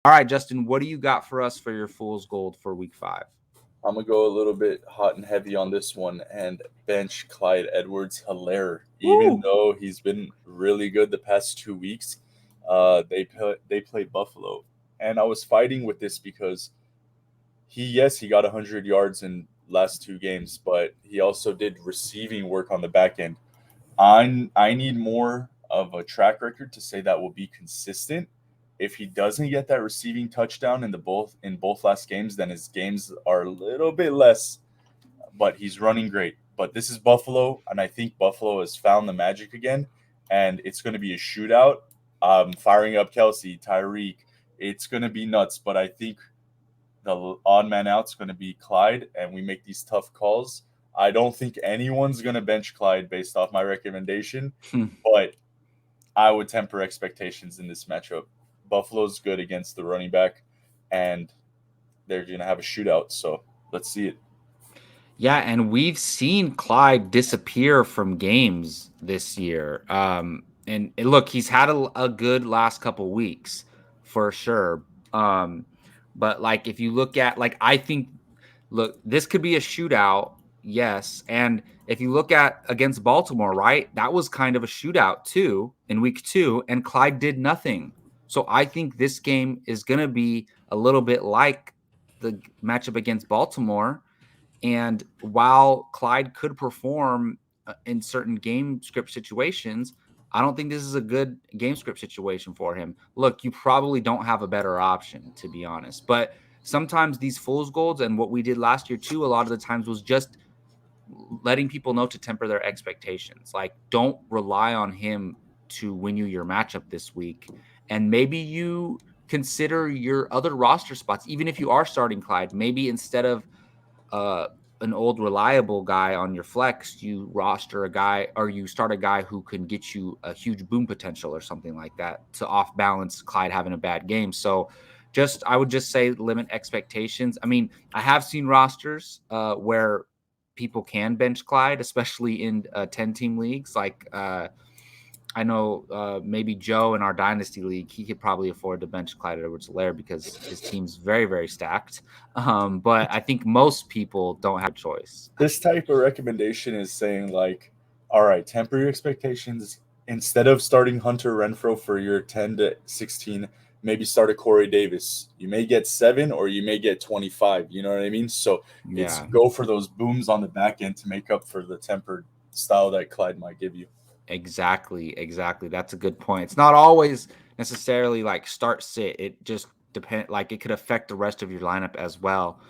All right, Justin, what do you got for us for your fool's gold for week 5? I'm gonna go a little bit hot and heavy on this one and bench Clyde Edwards-Helaire. Even Woo! though he's been really good the past 2 weeks, they play Buffalo, and I was fighting with this because he got 100 yards in last 2 games, but he also did receiving work on the back end. I need more of a track record to say that will be consistent. If he doesn't get that receiving touchdown in both last games, then his games are a little bit less. But he's running great. But this is Buffalo, and I think Buffalo has found the magic again, and it's going to be a shootout. Firing up Kelsey, Tyreek. It's going to be nuts. But I think the odd man out is going to be Clyde, and we make these tough calls. I don't think anyone's going to bench Clyde based off my recommendation, but I would temper expectations in this matchup. Buffalo's good against the running back, and they're going to have a shootout. So let's see it. Yeah, and we've seen Clyde disappear from games this year. And look, he's had a good last couple weeks for sure. But like if you look at I think look, this could be a shootout, yes. And if you look at against Baltimore, right, that was kind of a shootout too in week 2, and Clyde did nothing. So I think this game is going to be a little bit like the matchup against Baltimore. And while Clyde could perform in certain game script situations, I don't think this is a good game script situation for him. Look, you probably don't have a better option, to be honest. But sometimes these fool's golds and what we did last year too, a lot of the times was just letting people know to temper their expectations. Like, don't rely on him to win you your matchup this week. And maybe you consider your other roster spots, even if you are starting Clyde, maybe instead of uh, an old reliable guy on your flex, you roster a guy or you start a guy who can get you a huge boom potential or something like that to off balance Clyde having a bad game. So I would just say limit expectations. I mean, I have seen rosters where people can bench Clyde, especially in 10 team leagues. I know maybe Joe in our dynasty league, he could probably afford to bench Clyde Edwards-Helaire because his team's very, very stacked. But I think most people don't have a choice. This type of recommendation is saying like, all right, temper your expectations. Instead of starting Hunter Renfro for your 10 to 16, maybe start a Corey Davis. You may get 7 or you may get 25. You know what I mean? So it's Yeah, go for those booms on the back end to make up for the tempered style that Clyde might give you. exactly. Exactly. That's a good point. It's not always necessarily like start sit. It just depends. Like it could affect the rest of your lineup as well.